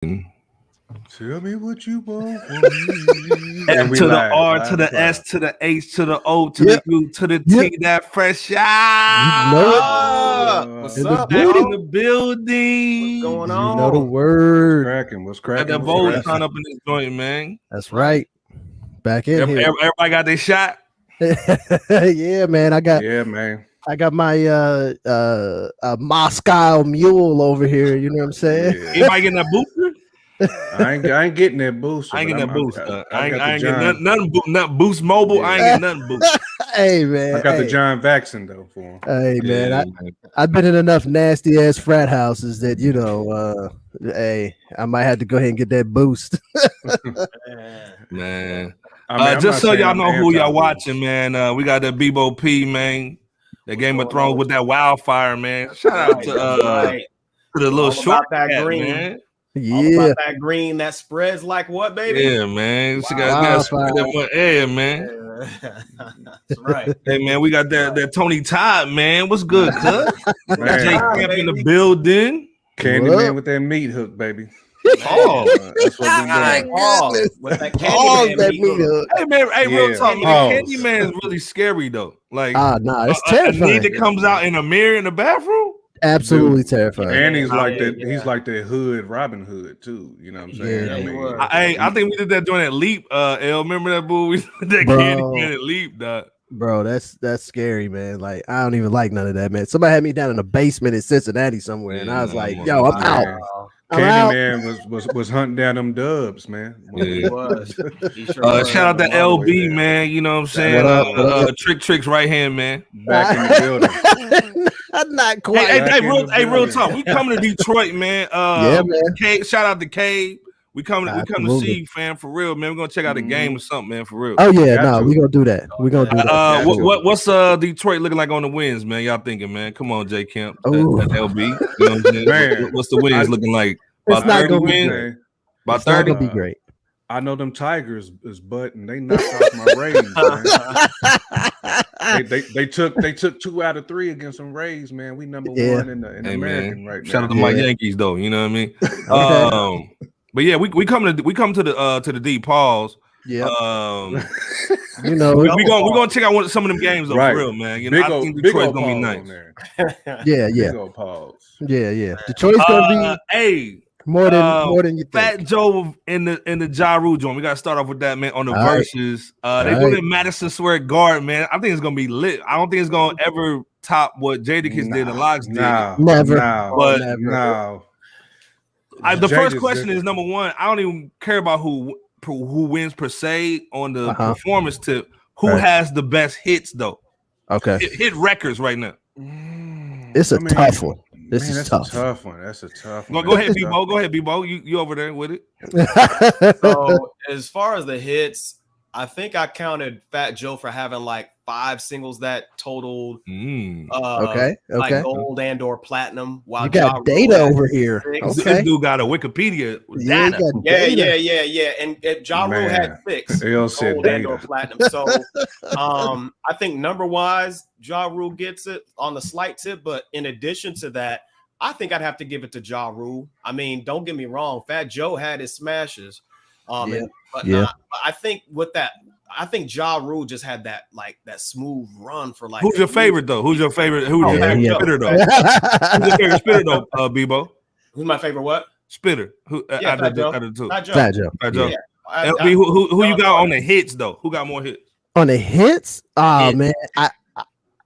Tell me what you want from me. F to the R to the S to the H to the O to the U to the T. That fresh out. What's up, in the building? What's going on? You know the word. What's cracking? Got that bowl sign up in this joint, man. That's right. Back in here. Everybody got their shot. Yeah, man. I got my Moscow mule over here. You know what I'm saying? Yeah. Anybody getting that booster? I ain't getting that booster. I ain't getting that booster. I ain't getting nothing Boost Mobile. I ain't getting nothing boost. Hey, man. I got the John vaccine though for him. Hey, man. I've been in enough nasty ass frat houses that hey, I might have to go ahead and get that boost. Man. Just so y'all know who y'all watching, man. We got that Bebo P, man. That Game of Thrones with that wildfire, man. Shout out to the little short that cat, green. Man. Yeah, about that green that spreads like what, baby? Yeah, man. She got that air, man. That's right. Hey, man, we got that Tony Todd, man. What's good, cuz? Jay Camp in the building. Candyman with that meat hook, baby. Oh, that's what we doing. With that Candyman meat hook. Hey, man, real talk, man. Candyman is really scary though. Like, it's terrifying. A need that comes out in a mirror in the bathroom. Absolutely terrifying. And he's like that. He's like that hood Robin Hood too. You know what I'm saying? Yeah, I think we did that during that Leap. L, remember that movie? That Candyman at Leap, dog. Bro, that's scary, man. Like, I don't even like none of that, man. Somebody had me down in a basement in Cincinnati somewhere, and I was like, "Yo, I'm out." Candyman was hunting down them dubs, man. Yeah. He was. Shout out to LB, man. You know what I'm saying? What up? Tricks right hand, man. Back in the building. Not quite. Hey, real talk. We coming to Detroit, man. Yeah, man. Cave, shout out to Cave. We come to see you, fam, for real, man. We're gonna check out the game or something, man, for real. Oh yeah, we gonna do that. We're gonna do that. What's Detroit looking like on the wins, man? Y'all thinking, man? Come on, J Camp, that LB. You know what I'm saying? Man, what's the wins looking like? About 30 wins. About 30. Gonna be great. I know them Tigers is butting. They knocked off my Rays, man. they took 2 out of 3 against some Rays, man. We number 1 in the American right now. Shout out to my Yankees, though. You know what I mean? But yeah, we come to the D pause. Yeah. We're gonna check out some of them games though, for real, man. You know, I think Detroit's gonna be nice. Yeah. Yeah. Detroit's gonna be more than you think. Fat Joe in the Ja Rule joint. We gotta start off with that, man. On the verses, they doing it Madison Square Garden, man. I think it's gonna be lit. I don't think it's gonna ever top what Jadakiss did and Locks did. Never. The first question is number one. I don't even care about who wins per se on the performance tip. Who has the best hits though? Okay, hit records right now. It's a tough one. This is tough. That's a tough one. Go ahead, B-Bo. Go ahead, B-Bo. You over there with it? So as far as the hits, I think I counted Fat Joe for having like 5 singles that totaled like gold and or platinum. While you got data over here. This dude got a Wikipedia data. Yeah. And Ja Rule had 6 gold and or platinum. So I think number wise, Ja Rule gets it on the slight tip. But in addition to that, I think I'd have to give it to Ja Rule. I mean, don't get me wrong, Fat Joe had his smashes. I think with that, I think Ja Rule just had that smooth run for like. Who's your favorite though? Who's your favorite? Who's your favorite spitter though? Who's your favorite spitter though? Bebo. Who's my favorite what? Spitter. Who out of the two? Fat Joe. Yeah. Who you got on the hits though? Who got more hits? On the hits? Oh man,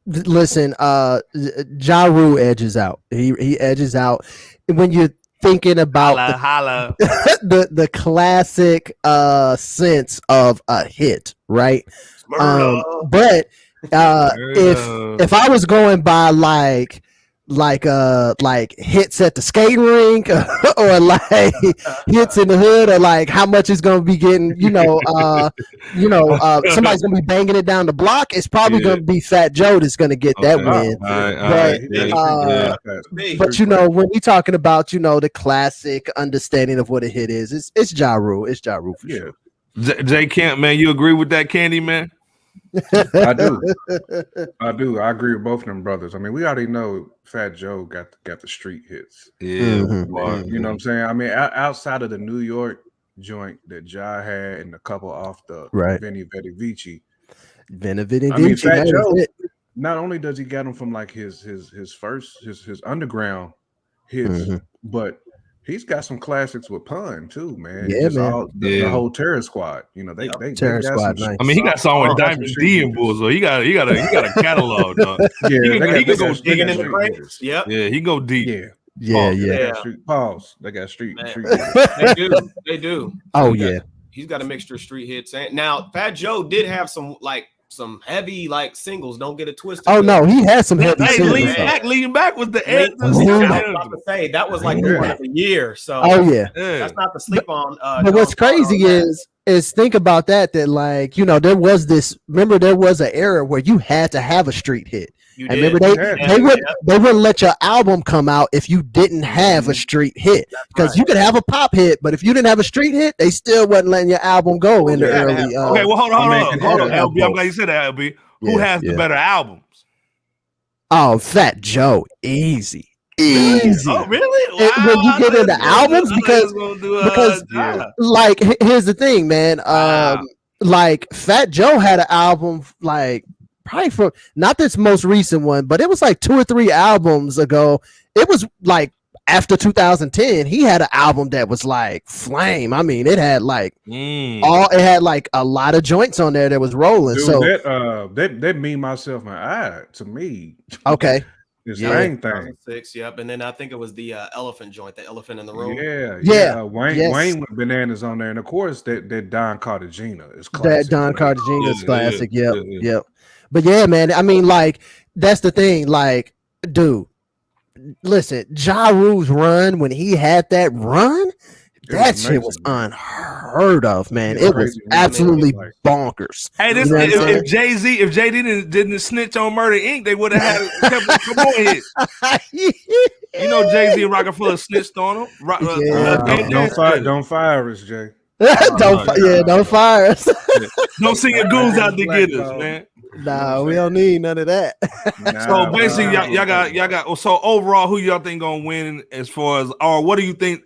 listen. Ja Rule edges out. He edges out when you're thinking about the classic sense of a hit, right? But if I was going by like hits at the skating rink or like hits in the hood or like how much it's gonna be getting, somebody's gonna be banging it down the block, it's probably gonna be Fat Joe that's gonna get that win. But when you're talking about the classic understanding of what a hit is, it's Ja Rule. It's Ja Rule for sure. J Camp, man, you agree with that, Candy, man? I do. I agree with both of them brothers. I mean, we already know Fat Joe got the street hits. Yeah, you know what I'm saying. I mean, outside of the New York joint that Ja had and a couple off the Veni Vidi Vici. I mean, Fat Joe. Not only does he get them from like his underground hits, but he's got some classics with Pun too, man. Yeah, man. The whole Terror Squad. You know, they Terror Squad. Nice. I mean, he got song with Diamond D and Bulls, so he got a catalog. Dog. Yeah, he can go digging in the crates. Yep. Yeah, he go deep. Yeah. Pause. They got street. They do. Oh yeah. He's got a mixture of street hits. And now Fat Joe did have some heavy like singles. Don't get it twisted. Oh no, he had some heavy singles. Leaning back was the end. I was about to say that was like the one of the year. So that's not to sleep on. But what's crazy is think about that like, you know, there was an era where you had to have a street hit. And remember they wouldn't let your album come out if you didn't have a street hit, because you could have a pop hit, but if you didn't have a street hit, they still wasn't letting your album go in the early. Okay, well hold on, LB. I'm glad you said that, LB. Who has the better albums? Oh, Fat Joe, easy. Oh, really? Wow. When you get into albums, because like here's the thing, man. Like Fat Joe had an album like. Probably from not this most recent one, but it was like 2 or 3 albums ago. It was like after 2010, he had an album that was like flame. I mean, it had like it had like a lot of joints on there that was rolling. Dude, so that Me, Myself, My I to me. Okay. This thing. 6, yep. And then I think it was the elephant joint, the elephant in the room. Yeah. Wayne with Bananas on there, and of course that Don Cartagena is classic. That Don Cartagena is classic. Yep. But yeah, man, I mean, like, that's the thing. Like, dude, listen, Ja Rule's run, when he had that run, that shit was unheard of, man. It was absolutely bonkers. Hey, this if Jay didn't snitch on Murder Inc., they would have had a couple more hits. You know, Jay-Z and Rockefeller snitched on him. Don't fire us, Jay. Don't fire us. Don't send your goons out to get us, man. Nah, we don't need none of that. So basically, y'all got. So overall, who y'all think gonna win as far as, or what do you think?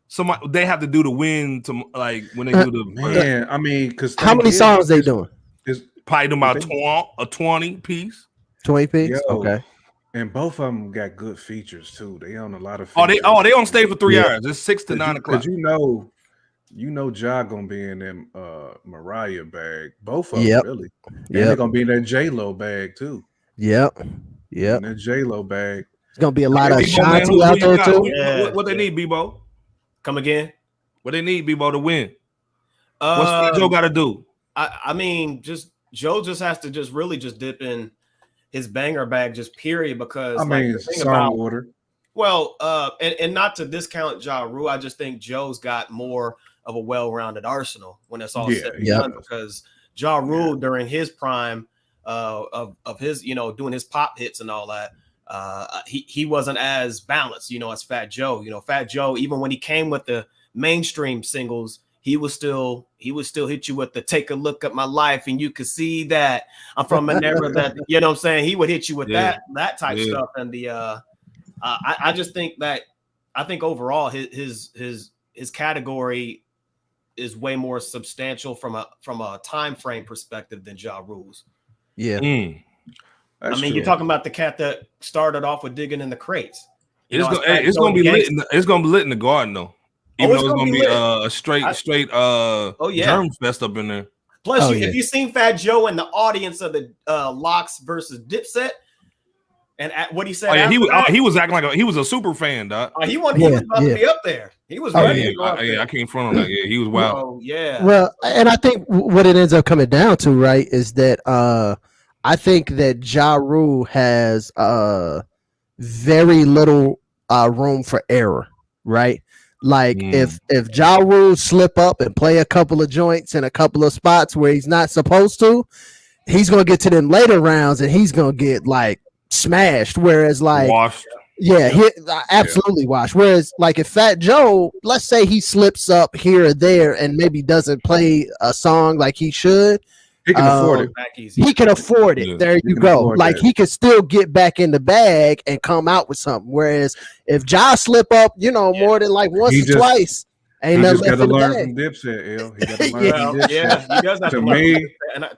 Somebody they have to do to win to like when they do the man. I mean, because how many songs they doing? It's probably doing about a 20 piece. 20 piece. Okay. And both of them got good features too. They own a lot of. Features. They on stage for 3 hours. It's 6 to 9 o'clock. Because you know, Ja gonna be in them Mariah bag. Both of them, really. And they're gonna be in that J-Lo bag too. Yep. In that J-Lo bag. It's gonna be a lot of Shanti out there too. What they need, Bebo? Come again? What they need, Bebo, to win? What's Joe got to do? I mean, Joe just has to really dip in his banger bag, just period. Because song order. Well, and not to discount Ja Rule, I just think Joe's got more of a well-rounded arsenal when it's all said and done. Because Ja Rule during his prime of his, doing his pop hits and all that, he wasn't as balanced, as Fat Joe. Fat Joe, even when he came with the mainstream singles, he would still hit you with the "Take a look at my life and you could see that I'm from an era that," you know what I'm saying? He would hit you with that type stuff. And the I just think that overall his category is way more substantial from a time frame perspective than Ja Rule's. Yeah. I mean, you're talking about the cat that started off with digging in the crates. It's gonna be lit. It's gonna be lit in the garden though. Even though it's gonna be a straight germ fest up in there. Plus, if you seen Fat Joe in the audience of the Locks versus Dipset, and what he said, he was acting like he was a super fan, dog. He was about to be up there. He was ready. I can't front on that. Yeah, he was wild. Well, and I think what it ends up coming down to, right, is that I think that Ja Rule has very little room for error, right? Like if Ja Rule slip up and play a couple of joints in a couple of spots where he's not supposed to, he's gonna get to them later rounds and he's gonna get like smashed. Whereas like washed. Absolutely washed. Whereas like if Fat Joe, let's say he slips up here or there and maybe doesn't play a song like he should, He can afford it. He can afford it. There you go. Like he can still get back in the bag and come out with something. Whereas if Ja slip up, more than like once or twice, ain't nothing left in the bag. From Dipset, L. He got to learn from Dipset. He does have to me,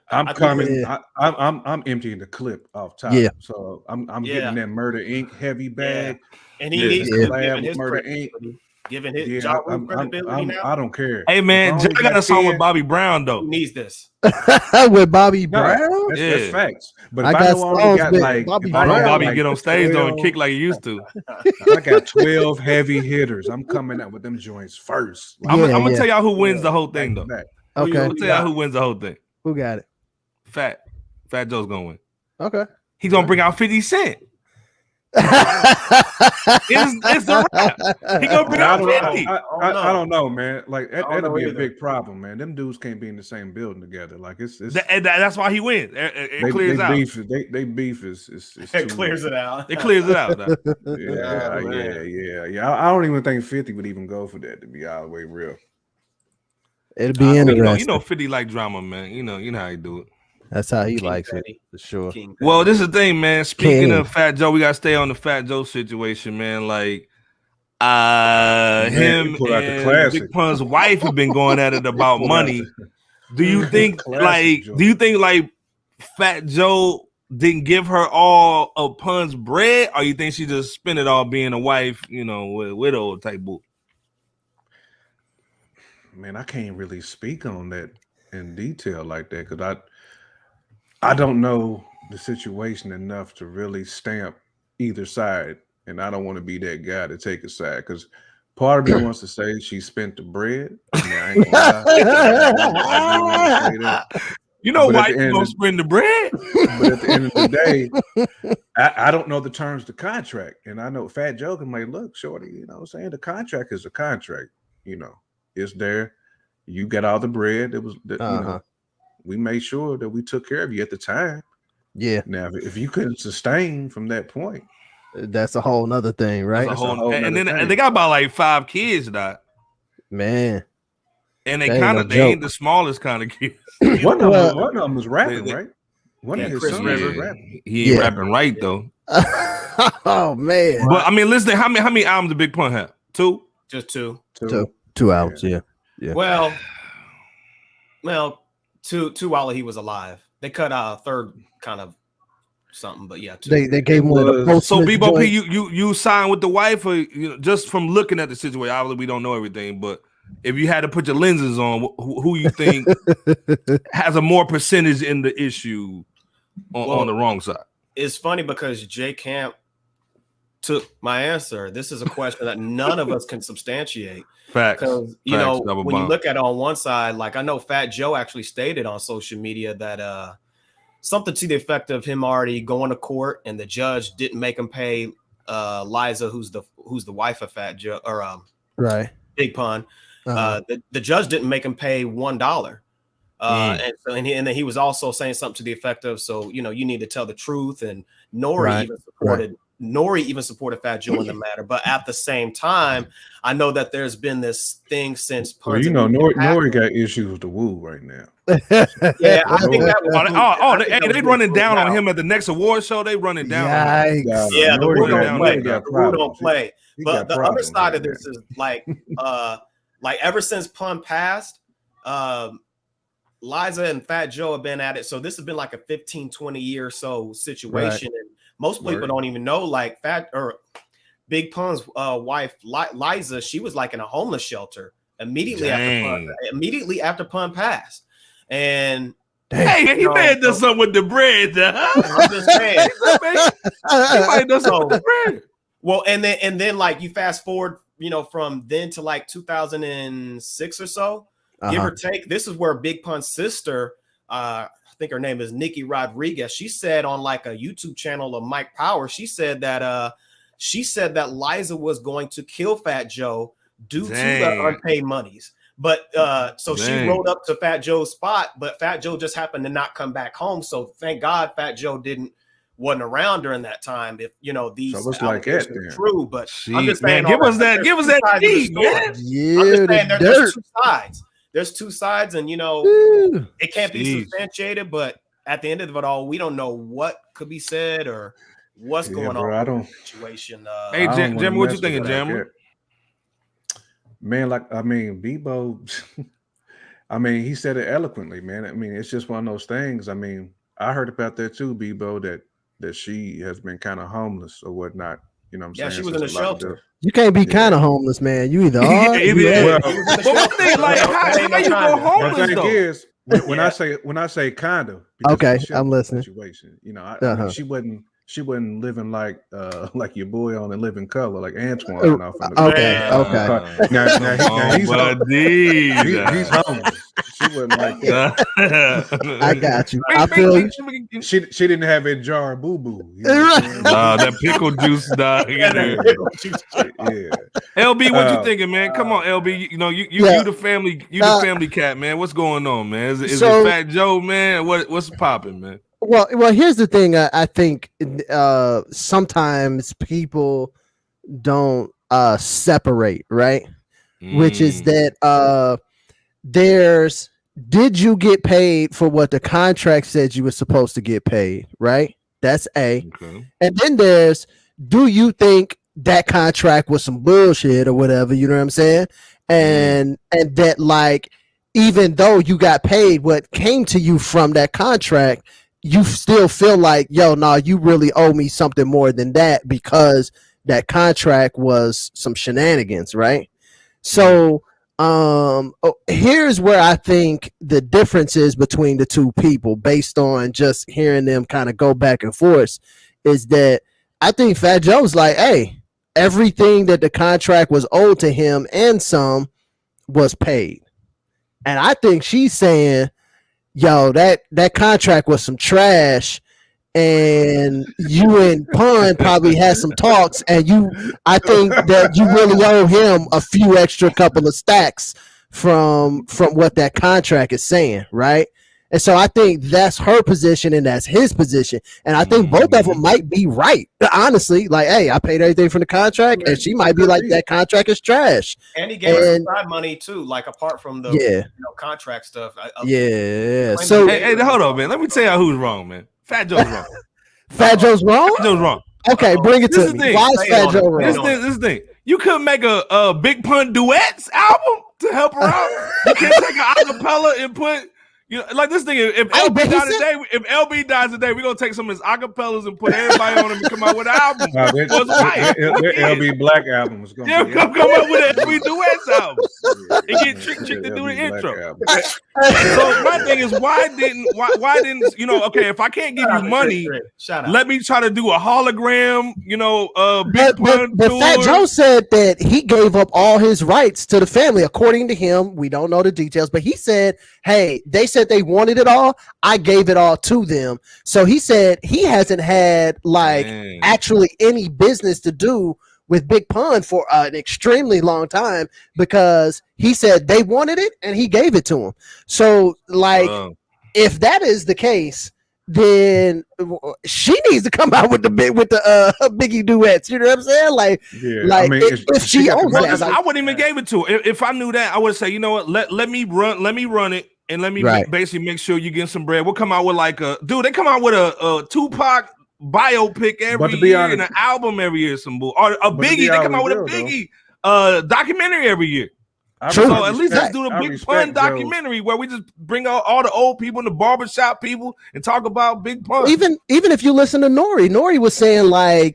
I'm coming. I'm emptying the clip off top. Yeah. So I'm getting that Murder Inc. heavy bag. And he needs to collab with Murder Inc. Giving his Ja Rule credibility now. I don't care. Hey man, Ja got a song with Bobby Brown though. Who needs this? With Bobby Brown? That's facts. But if I only got like Bobby get on stage though and kick like he used to. I got 12 heavy hitters. I'm coming out with them joints first. I'm gonna tell y'all who wins the whole thing though. Okay. I'm gonna tell y'all who wins the whole thing. Who got it? Fat Joe's gonna win. Okay. He's gonna bring out 50 Cent. It's the rap. He gonna bring out 50. I don't know, man. Like that'll be a big problem, man. Them dudes can't be in the same building together. Like it's that's why he wins. It clears out. They beef is it clears it out. It clears it out. Yeah. I don't even think 50 would even go for that, to be all the way real. It'll be interesting. 50 like drama, man. You know how he do it. That's how he likes it, for sure. Well, this is the thing, man. Speaking of Fat Joe, we gotta stay on the Fat Joe situation, man. Like, him and Big Pun's wife have been going at it about money. Do you think Fat Joe didn't give her all of Pun's bread, or you think she just spent it all being a wife, widow type book? Man, I can't really speak on that in detail like that because I don't know the situation enough to really stamp either side, and I don't want to be that guy to take a side because part of me wants to say she spent the bread. I ain't gonna lie. You know why you gonna spend the bread? But at the end of the day, I don't know the terms of the contract, and I know Fat Joe can like, look, shorty, what I'm saying? The contract is a contract. It's there. You got all the bread. It was, we made sure that we took care of you at the time. Yeah. Now, if you couldn't sustain from that point, that's a whole nother thing, right? And then they got about like 5 kids now. Man. And they ain't the smallest kind of kids. One of them was rapping, right? One of his sons was rapping. He ain't rapping right though. Oh man. But I mean, listen, how many albums did Big Pun have? 2? Just 2. 2 albums, yeah. Well, two while he was alive. They cut out a third kind of something, but yeah, 2. They gave one. So Bebo P, you signed with the wife, or just from looking at the situation? Obviously, we don't know everything, but if you had to put your lenses on, who you think has a more percentage in the issue on the wrong side? It's funny because J Camp took my answer. This is a question that none of us can substantiate. Facts. Because when you look at it on one side, like I know Fat Joe actually stated on social media that something to the effect of him already going to court and the judge didn't make him pay Liza, who's the wife of Fat Joe or right Big Pun. The judge didn't make him pay $1. And then he was also saying something to the effect of, so you need to tell the truth. And Nori even supported Fat Joe in the matter. But at the same time, I know that there's been this thing since Pun. Well, Nori got issues with the Woo right now. Yeah, I think that was. They running down on him at the next award show. They running down. Yeah, the Woo don't play. The Woo don't play. But the other side of this is like ever since Pun passed, Liza and Fat Joe have been at it. So this has been like a 15-20 year or so situation. Right. And most people don't even know, like Big Pun's wife, Liza, she was like in a homeless shelter immediately after Pun passed. And hey, he may have done something with the bread. I'm just saying. He might have done something with the bread. Well, and then like you fast forward, from then to like 2006 or so, give or take. This is where Big Pun's sister, I think her name is Nikki Rodriguez. She said on like a YouTube channel of Mike Power, she said that Liza was going to kill Fat Joe due to the unpaid monies. But she rode up to Fat Joe's spot, but Fat Joe just happened to not come back home. So thank God Fat Joe wasn't around during that time. If these allegations are true, but I'm just saying, give us that deed, man. I'm just saying there's 2 sides. there's two sides, and it can't be substantiated. But at the end of it all, we don't know what could be said or what's going on in the situation. Hey, Jammer, what you thinking, Jammer? Man, Bebo, he said it eloquently, man. It's just one of those things. I heard about that too, Bebo, that she has been kind of homeless or whatnot. You know what I'm saying? Yeah, she was in a shelter. You can't be kind of homeless, man. You either are. But one thing, how you go homeless though? The thing is, when I say kind of, okay, I'm listening. Situation, she wasn't living like your boy on The Living Color, like Antoine. Okay. Now he's homeless. She wasn't like that. I got you. I feel you. She didn't have a jar of boo boo. That pickle juice, dog. Yeah. LB, what you thinking, man? Come on, LB. You the family cat, man. What's going on, man? Is it Fat Joe, man? What's popping, man? Well, here's the thing. I think sometimes people don't separate, right? Which is that did you get paid for what the contract said you were supposed to get paid, right? That's A. Okay. And then do you think that contract was some bullshit or whatever, you know what I'm saying? And that even though you got paid what came to you from that contract, you still feel like, you really owe me something more than that because that contract was some shenanigans, right? So here's where I think the difference is between the two people based on just hearing them kind of go back and forth is that I think Fat Joe's like, hey, everything that the contract was owed to him and some was paid. And I think she's saying, that contract was some trash, and you and Pun probably had some talks, and I think that you really owe him a few extra couple of stacks from what that contract is saying, right? And so I think that's her position and that's his position. And I think both of them might be right. Honestly, hey, I paid everything from the contract, and she might be like, that contract is trash. And he gave us side money too, apart from the contract stuff. So hey, hold on, man. Let me tell you who's wrong, man. Fat Joe's wrong. Fat Joe's wrong? Fat Joe's wrong. Okay, bring it to me. Why is Fat Joe wrong? This thing. You couldn't make a Big Pun duets album to help her out. You can't take an acapella and put... this thing. If LB dies today, we're gonna take some of his acapellas and put everybody on him and come out with an album. LB Black album was gonna come up with an LB duets album and get Trick to do the intro. So my thing is, why didn't okay, if I can't give you money, let me try to do a hologram. Big Pun. But Fat Joe said that he gave up all his rights to the family. According to him, we don't know the details, but he said, hey, they said they wanted it all. I gave it all to them. So he said he hasn't had actually any business to do with Big Pun for an extremely long time because he said they wanted it and he gave it to them. So if that is the case, then she needs to come out with the Biggie duets. You know what I'm saying? If she owns that, I wouldn't even gave it to her. If I knew that, I would say, you know what? Let me run it. And let me basically make sure you get some bread. We'll come out with they come out with a Tupac biopic every year and an album every year. Or a Biggie, they come out with a Biggie documentary every year. So at least let's do the Big Pun documentary where we just bring out all the old people and the barbershop people and talk about Big Pun. Even if you listen to Nori was saying I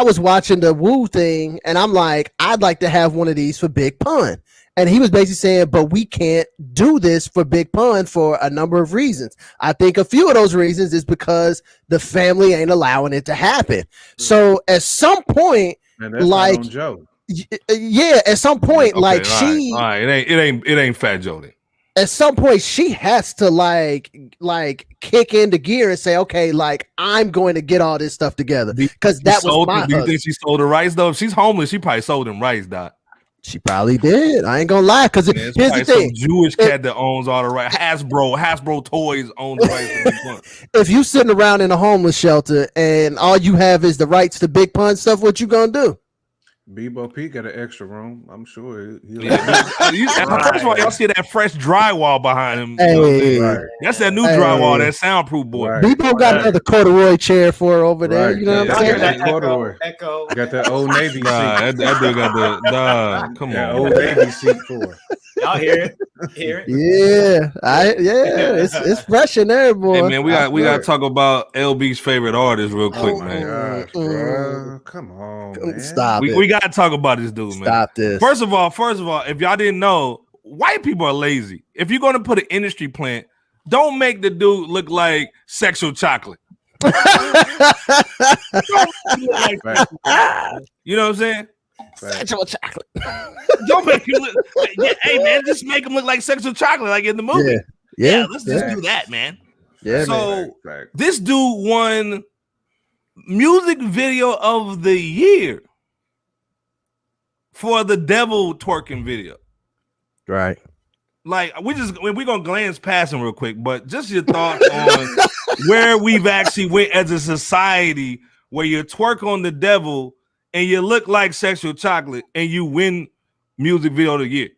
was watching the Woo thing and I'm like, I'd like to have one of these for Big Pun. And he was basically saying, but we can't do this for Big Pun for a number of reasons. I think a few of those reasons is because the family ain't allowing it to happen. So at some point, Joe. At some point, it ain't Fat Joe then. At some point, she has to kick into gear and say, okay, I'm going to get all this stuff together because that was my. Do you think she sold the rights though? If she's homeless, she probably sold them rights, Doc. She probably did. I ain't gonna lie, because here's the thing: Jewish cat that owns all the rights. Hasbro Toys owns the rights. If you sitting around in a homeless shelter and all you have is the rights to Big Pun stuff, what you gonna do? Bebo P got an extra room. I'm sure. First of all, y'all see that fresh drywall behind him. Hey, right. That's that new drywall, that soundproof boy. Right. Bebo got another corduroy chair for her over there. You know what I'm saying? That corduroy. Echo. Got that old Navy seat. That dude got the come on. Old Navy seat for her. Y'all hear it? It's fresh in there, boy. Hey man, we got to talk about LB's favorite artist real quick, man. Gosh, bro. Come on, man. Stop it. We got to talk about this dude, man. Stop this. First of all, if y'all didn't know, white people are lazy. If you're going to put an industry plant, don't make the dude look like Sexual Chocolate. You know what I'm saying? Sexual Chocolate. Don't make him look. Hey man, just make him look like Sexual Chocolate, like in the movie. Yeah, let's just do that, man. Yeah. So this dude won music video of the year for the Devil twerking video. Right. Like we're gonna glance past him real quick, but just your thoughts on where we've actually went as a society where you twerk on the devil and you look like Sexual Chocolate and you win music video of the year.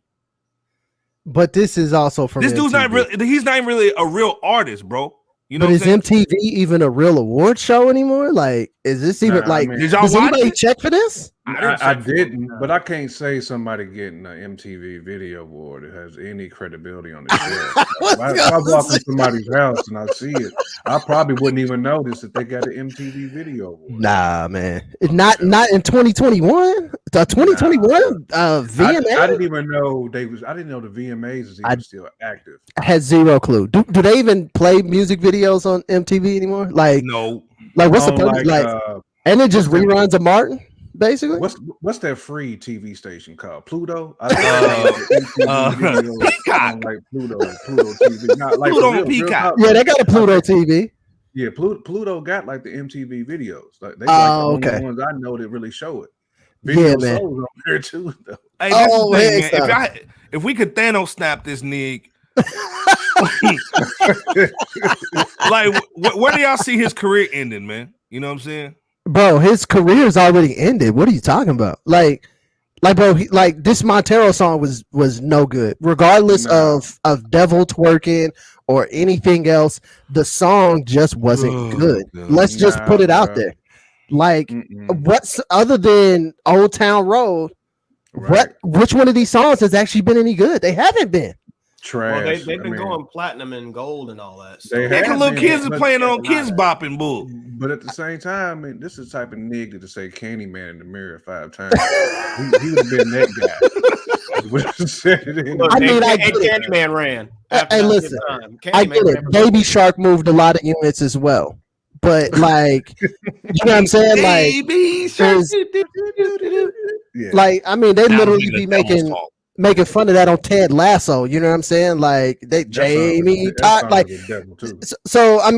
But this is also from this MTV. Dude's not really. He's not even really a real artist, bro. You know, but is MTV even a real award show anymore? Like, is this even did y'all does anybody check for this? I didn't, but I can't say somebody getting an MTV Video Award that has any credibility on the show. If I walk in somebody's house and I see it, I probably wouldn't even notice that they got an MTV Video Award. Nah, man, not in 2021. The 2021 VMA. I didn't even know they was. I didn't know the VMAs is even still active. I had zero clue. Do they even play music videos on MTV anymore? Like no. Like what's the purpose? And it just reruns of Martin. Basically, what's that free TV station called? Pluto? Peacock. Like Pluto TV. Not like Pluto Peacock. Yeah, they got a Pluto TV. Yeah, Pluto got like the MTV videos. Like they like the only ones I know that really show it. Video man. Soul's on there too, though. Hey, that's the thing, man. If we could Thanos snap this nig, like where do y'all see his career ending, man? You know what I'm saying? Bro, his career's already ended. What are you talking about? Like, bro, this Montero song was no good, regardless of Devil twerking or anything else. The song just wasn't good. Let's just put it out there. Like, what's other than Old Town Road? Right. Which one of these songs has actually been any good? They haven't been. Trash. Well, they've been going platinum and gold and all that. So. Little kids are playing on Kids Bopping bull. But at the same time, I mean, this is the type of nigga to say Candyman in the mirror 5 times. he would have been that guy. Candyman ran. Hey, listen, I get it. Baby Shark moved a lot of units as well. But like, you know what I'm saying? Like, Baby Shark. Like, I mean, they literally be making fun of that on Ted Lasso, you know what I'm saying? Like Jamie Todd, like so. I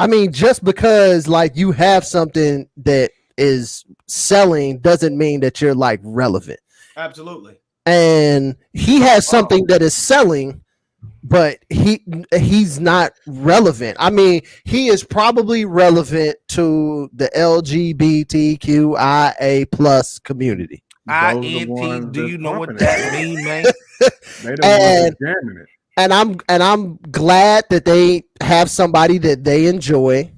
mean, just because like you have something that is selling doesn't mean that you're like relevant. Absolutely. And he has something that is selling, but he's not relevant. I mean, he is probably relevant to the LGBTQIA plus community. INT, do you know what that means, man? They don't jamming it. And I'm glad that they have somebody that they enjoy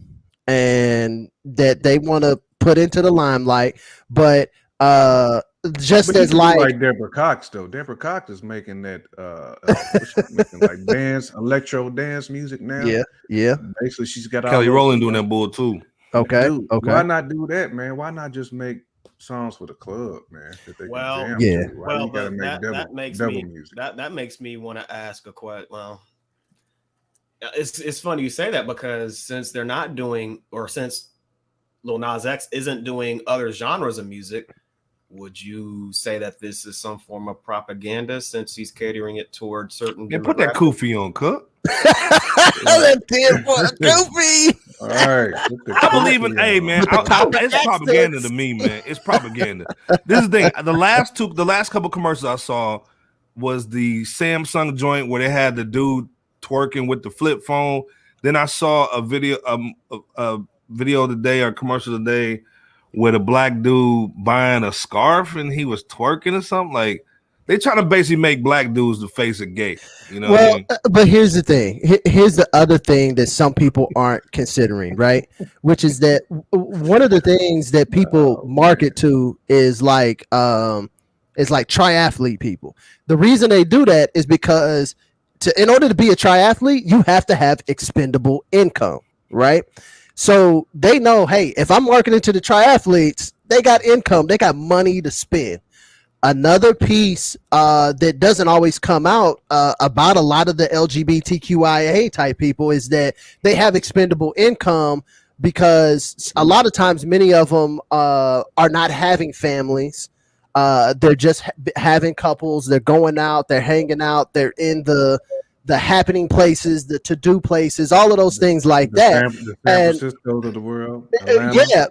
and that they want to put into the limelight. But just as like Deborah Cox though. Deborah Cox is making that making like dance, electro dance music now. Yeah. Basically, she's got Kelly Rowland doing that bull too. Okay. Dude, why not do that, man? Why not just make songs for the club, man? That they can jam to? Well, but that makes me want to ask a question. Well, it's funny you say that because since they're not doing, or since Lil Nas X isn't doing other genres of music, would you say that this is some form of propaganda since he's catering it towards certain? Yeah, put that kufi on, Cook. That damn goofy. All right, I believe it. Hey, man, it's propaganda to me, man. It's propaganda. This is the thing. The last couple commercials I saw was the Samsung joint where they had the dude twerking with the flip phone. Then I saw a video today or commercial today with a black dude buying a scarf and he was twerking or something. Like they trying to basically make black dudes the face of gay. You know what I mean? But here's the thing. Here's the other thing that some people aren't considering, right? Which is that one of the things that people market to is like triathlete people. The reason they do that is because in order to be a triathlete, you have to have expendable income, right? So they know, hey, if I'm marketing to the triathletes, they got income, they got money to spend. Another piece that doesn't always come out about a lot of the LGBTQIA type people is that they have expendable income because a lot of times many of them are not having families. They're just having couples. They're going out. They're hanging out. They're in the happening places, the to-do places, all of those things like that. San Francisco of the world. Yeah,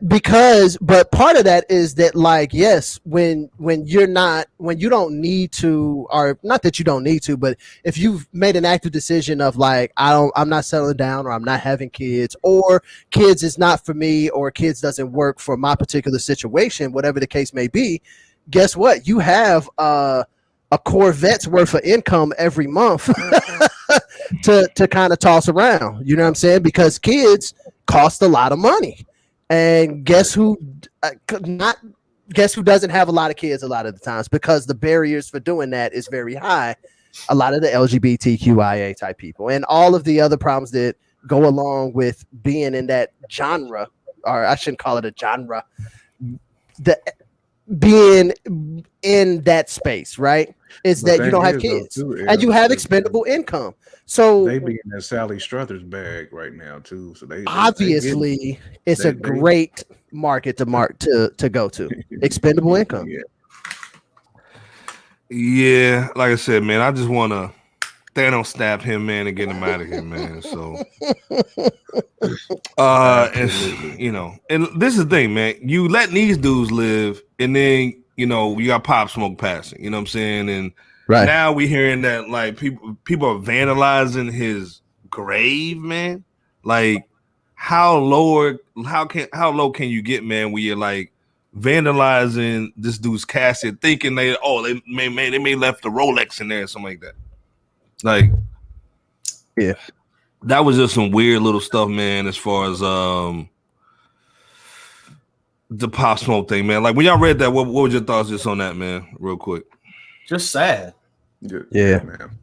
but part of that is that, like, yes, when you don't need to, or not that you don't need to, but if you've made an active decision of like, I'm not settling down, or I'm not having kids, or kids is not for me, or kids doesn't work for my particular situation, whatever the case may be, guess what? You have a Corvette's worth of income every month to kind of toss around. You know what I'm saying? Because kids cost a lot of money. And guess who doesn't have a lot of kids a lot of the times, because the barriers for doing that is very high. A lot of the LGBTQIA type people and all of the other problems that go along with being in that genre, or I shouldn't call it a genre, being in that space, right? Is that you don't have kids and you have expendable income. So they be in that Sally Struthers bag right now too. So they obviously it's a great market to go to. Expendable income. Yeah, like I said, man, I just want to Thanos stab him, man, and get him out of here, man. So, and this is the thing, man. You letting these dudes live, and then you got Pop Smoke passing. You know what I'm saying? And now we hearing that like people are vandalizing his grave, man. Like, how low can you get, man? Where you're like vandalizing this dude's casket, thinking they may left the Rolex in there or something like that. Like, yeah, that was just some weird little stuff, man. As far as the Pop Smoke thing, man. Like, when y'all read that, what was your thoughts just on that, man? Real quick. Just sad. Yeah, man.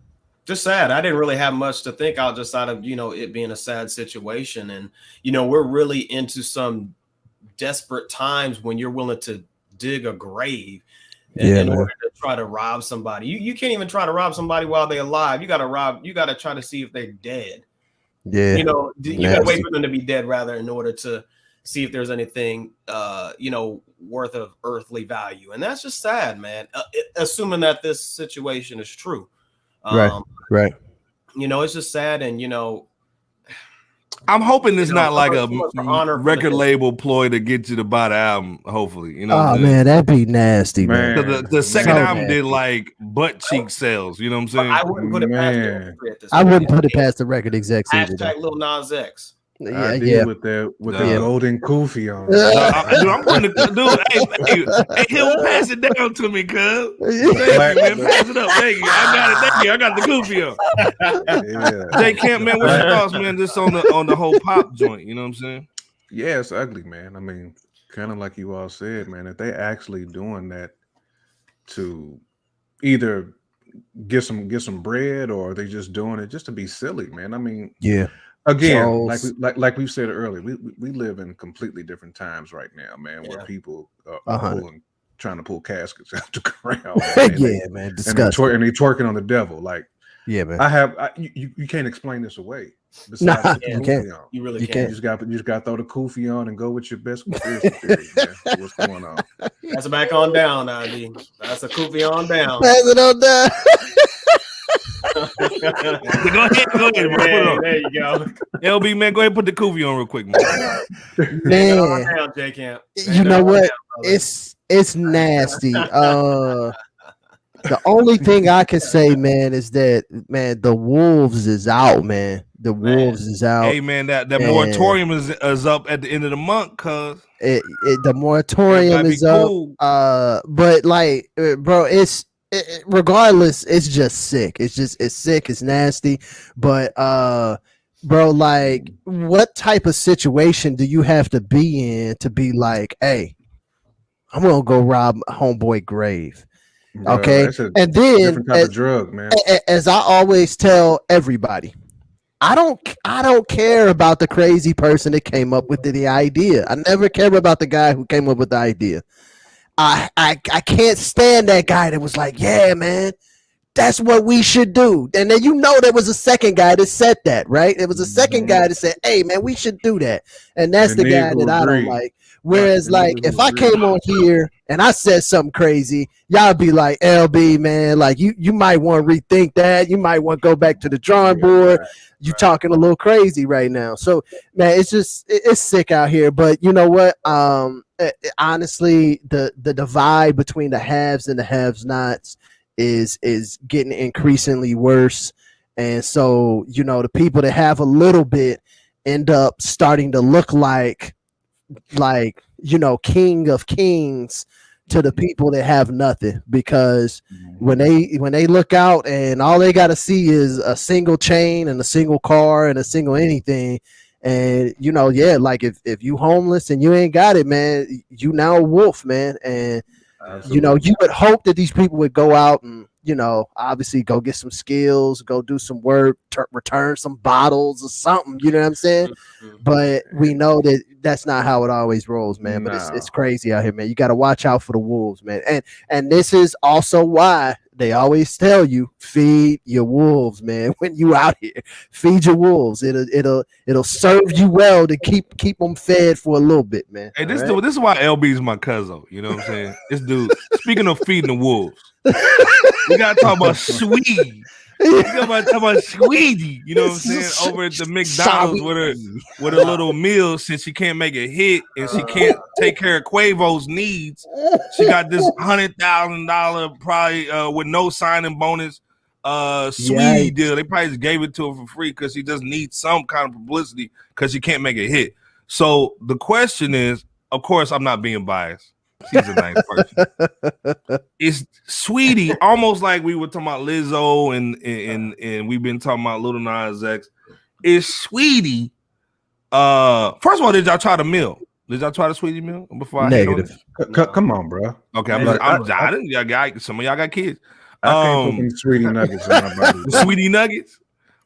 Just sad. I didn't really have much to think out just out of it being a sad situation, and we're really into some desperate times when you're willing to dig a grave in order to try to rob somebody. You can't even try to rob somebody while they're alive. You got to try to see if they're dead. Yeah. You got to wait for them to be dead rather in order to see if there's anything, worth of earthly value. And that's just sad, man. Assuming that this situation is true. Right. It's just sad. And, I'm hoping it's not like a record label ploy to get you to buy the album. Hopefully, Oh man, that'd be nasty, man. The second album did like butt cheek sales. You know what I'm saying? I wouldn't put it past I wouldn't put it past the record execs. Hashtag Lil Nas X. Yeah. With the golden kufi on. I'm putting hey, he'll pass it down to me, cuz. Thank you, man. Pass it up. Thank you. I got it. Thank you. I got the kufi on. Jay Camp, man, what's your thoughts, man? Just on the whole pop joint. You know what I'm saying? Yeah, it's ugly, man. I mean, kind of like you all said, man. If they actually doing that to either get some bread, or they just doing it just to be silly, man. I mean, yeah. Again, like we said earlier, we live in completely different times right now, man. Where people are trying to pull caskets out the ground. Man, disgusting. And they twerking on the devil. Like, yeah, man. You can't explain this away. Nah, you can't. You really can't. You just got to throw the kufi on and go with your best conspiracy theory, man. What's going on? That's back on down, Andy. That's a kufi on down. Pass it on down. Go ahead, bro. There you go. LB, man, go ahead and put the kufi on real quick, man. Down, J-Camp. You know what? It's nasty. The only thing I can say, man, is that the Wolves is out, man. The Wolves is out. Hey, man, that moratorium is up at the end of the month, cuz the moratorium is cool. Up. But like, bro, regardless, it's just sick. It's sick. It's nasty. But bro, like, what type of situation do you have to be in to be like, hey, I'm gonna go rob homeboy grave? Bro, okay, and then different type of drug, man. As I always tell everybody, I don't care about the crazy person that came up with the idea. I never care about the guy who came up with the idea. I can't stand that guy that was like, yeah, man, that's what we should do. And then there was a second guy that said that, right? It was a second guy that said, hey, man, we should do that. And that's the guy that I don't like. Whereas, like, if I came on here and I said something crazy, y'all be like, LB, man, like, you might want to rethink that. You might want to go back to the drawing board. You talking a little crazy right now. So, man, it's sick out here. But you know what? Honestly, the divide between the haves and the have-nots is getting increasingly worse. And so, the people that have a little bit end up starting to look like king of kings to the people that have nothing, because when they look out and all they got to see is a single chain and a single car and a single anything, and like if you homeless and you ain't got it, man, you now a wolf, man. And you would hope that these people would go out and obviously go get some skills, go do some work, return some bottles or something, you know what I'm saying? But we know that that's not how it always rolls, man. But it's crazy out here, man. You got to watch out for the wolves, man. And this is also why they always tell you, feed your wolves, man. When you out here, feed your wolves. It'll serve you well to keep them fed for a little bit, man. Hey, this is why LB is my cousin. You know what I'm saying? This dude. Speaking of feeding the wolves, we gotta talk about Saweetie. We gotta talk about Saweetie. You know what I'm saying? Over at the McDonald's with a little meal, since she can't make a hit and she can't take care of Quavo's needs. She got this $100,000 probably with no signing bonus Saweetie deal. They probably just gave it to her for free because she just needs some kind of publicity because she can't make a hit. So the question is, of course, I'm not being biased. She's a nice person. It's Saweetie, almost like we were talking about Lizzo and we've been talking about Lil Nas X. Is Saweetie? First of all, did y'all try the meal? Did y'all try the Saweetie meal before? Negative. Come on, bro. Okay, I got some of y'all got kids. I can't put some Saweetie nuggets in my body. Saweetie nuggets.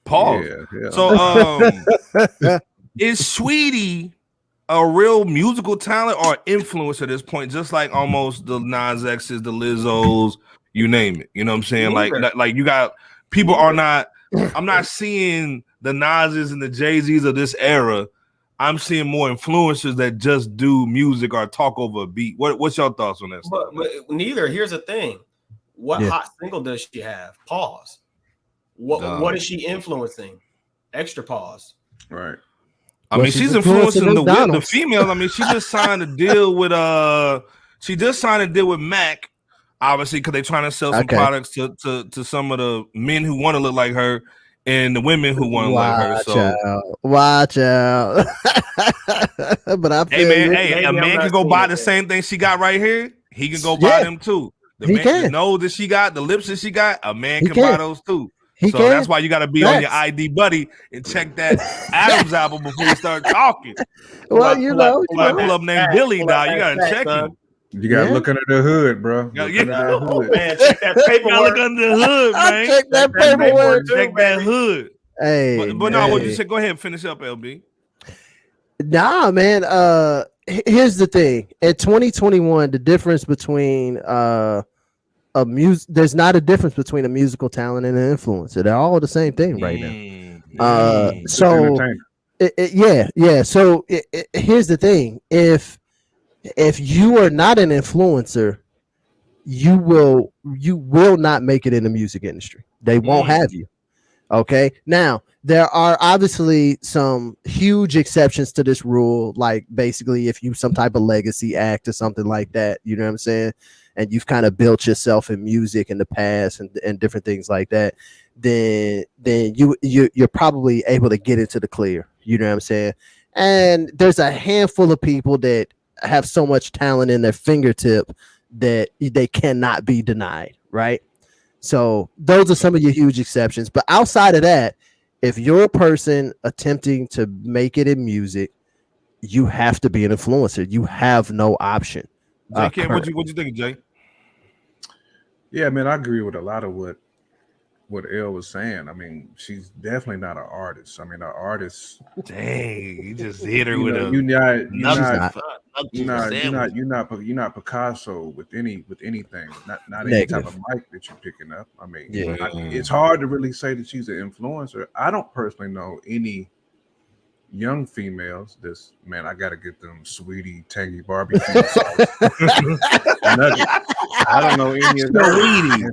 Pause. Yeah. So, is Saweetie a real musical talent or influence at this point, just like almost the Nas X's, the Lizzos, you name it. You know what I'm saying? Like you got people are not. I'm not seeing the Nas's and the Jay-Z's of this era. I'm seeing more influencers that just do music or talk over a beat. What's your thoughts on that stuff? But neither. Here's the thing: what hot single does she have? Pause. What is she influencing? Extra pause. Right. I mean, she's influencing the females. I mean, she just signed a deal with Mac, obviously, because they're trying to sell some products to some of the men who want to look like her and the women who want to look like her. So watch out. But a man can go buy the same thing she got right here. He can go buy them too. The nose that she got, the lips that she got, a man can buy those too. That's why you got to be on your ID, buddy, and check that Adams album before you start talking. Well, pull up named Billy, dog. You got to check him. You got to look under the hood, bro. Man, check that paperwork. Look under the hood, man. Check that paperwork. Check that hood. Hey, but no, what you say? Go ahead and finish up, LB. Nah, man. Here's the thing. In 2021, the difference between there's not a difference between a musical talent and an influencer. They're all the same thing right now. So here's the thing: if you are not an influencer, you will not make it in the music industry. They won't have you. Okay. Now there are obviously some huge exceptions to this rule, like basically if you some type of legacy act or something like that, you know what I'm saying? and you've kind of built yourself in music in the past and different things like that, then you're probably able to get into the clear. You know what I'm saying? And there's a handful of people that have so much talent in their fingertip that they cannot be denied, right? So those are some of your huge exceptions. But outside of that, if you're a person attempting to make it in music, you have to be an influencer. You have no option. Jay, what you think, Jay? Yeah, man, I agree with a lot of what Elle was saying. I mean, she's definitely not an artist. I mean, an artist. Dang, you just hit her with You're not Picasso with anything. Not any type of mic that you're picking up. I mean, it's hard to really say that she's an influencer. I don't personally know any young females. I got to get them Saweetie tangy barbecue sauce. I don't know any of those.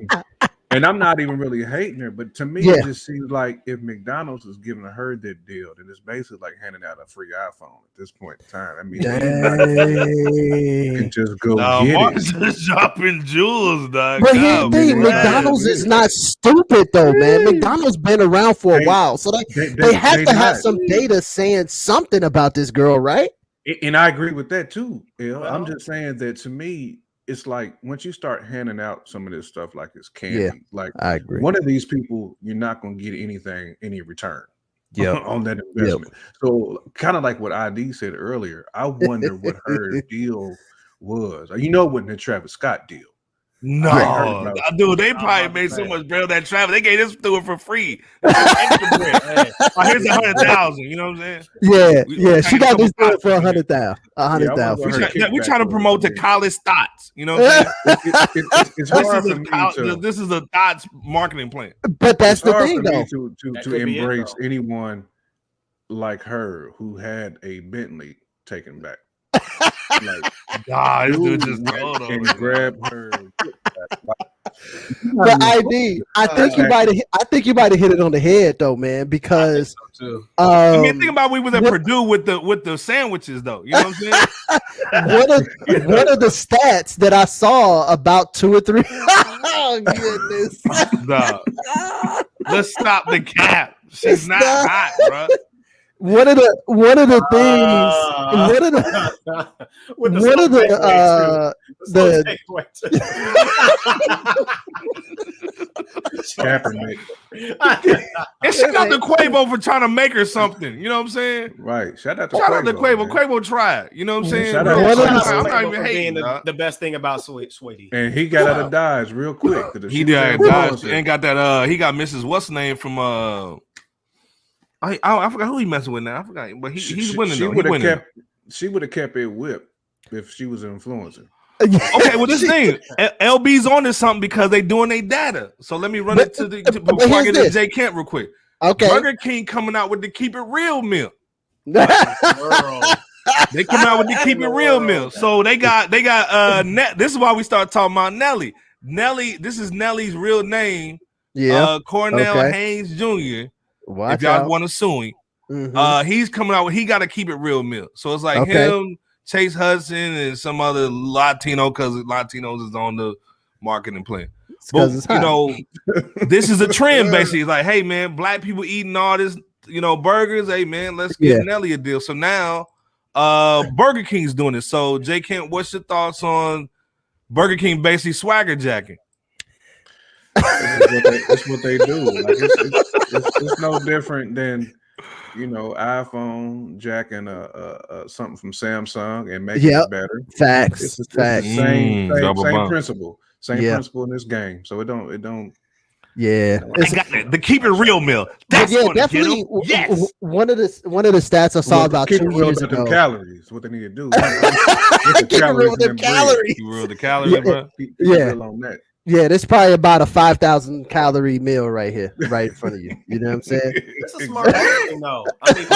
And I'm not even really hating her, but to me, it just seems like if McDonald's is giving her that deal, then it's basically like handing out a free iPhone at this point in time. I mean, you can just go get it. Just dropping jewels, dog. But here's the thing, McDonald's is not stupid though, man. McDonald's been around for a while, so they have to have some data saying something about this girl, right? And I agree with that too, Elle. Well, I'm just saying that to me, it's like once you start handing out some of this stuff like it's candy, like I agree. One of these people, you're not going to get any return on that investment. So kind of like what ID said earlier, I wonder what her deal was. You know, it wasn't a Travis Scott deal. No, dude, they probably made so much bread that Travis. They gave this to her for free. Here's 100,000. You know what I'm saying? Yeah. She got this deal for 100,000. 100,000. We're trying to promote the college thoughts. You know what I'm saying? It's hard for me this is a thoughts marketing plan. But that's the thing, though. To embrace anyone like her who had a Bentley taken back. Like, this dude just told and grab her. But ID, I think you might have hit it on the head though, man. Because I mean, think about we was at Purdue with the sandwiches though. You know what I'm saying? one of the stats that I saw about 2 or 3. Oh goodness! Let's stop the cap. She's not hot, bro. One of the things and shout out to Quavo for trying to make her something. You know what I'm saying? Right. Shout out to Quavo. Quavo tried. You know what I'm saying? I'm not even hating the best thing about Saweetie. And he got out of Dodge real quick. He did Dodge and got that. He got Mrs. What's name from I forgot who he messing with now. I forgot, but he's winning. She would have kept it whipped if she was an influencer. Okay, well, this thing, LB's on to something because they doing their data. So let me run it before I get to Jay Kent real quick. Okay, Burger King coming out with the Keep It Real meal. They come out with the Keep It Real meal. So they got this is why we start talking about Nelly. This is Nelly's real name. Yeah, Cornell Haynes Jr. If y'all want to sue him, he's coming out with he got to Keep It Real meal. So it's like him, Chase Hudson, and some other Latino because Latinos is on the marketing plan. But you know, this is a trend basically. It's like, hey man, black people eating all this, burgers. Hey man, let's get Nelly a deal. So now, Burger King's doing this. So Jay Kent, what's your thoughts on Burger King basically swagger jacking? It's what they do. Like it's no different than iPhone jacking something from Samsung and making it better. Facts. It's the same principle. Same principle in this game. So it don't. Yeah, I got it. The Keep It Real meal. That's definitely. Yes. One of the stats I saw about 2 years ago. Them calories. What they need to do. Keep it real with them calories. Keep real the calories, bro. On that. Yeah, this probably about a 5,000 calorie meal right here, right in front of you. You know what I'm saying? It's a smart thing, though. I mean,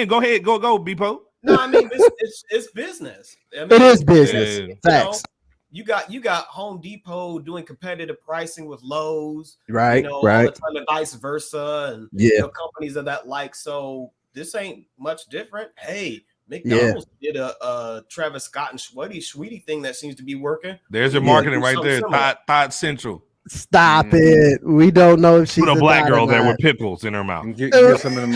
go ahead, go, Beepo. No, I mean it's business. I mean, it is business. Facts. You got Home Depot doing competitive pricing with Lowe's, right? All the time, and vice versa, and companies of that like. So this ain't much different. Hey, McDonald's did a Travis Scott and Saweetie thing that seems to be working. There's your marketing right there. Thought Central. Stop it. We don't know if she's put a black girl there with pimples in her mouth. Get some of them.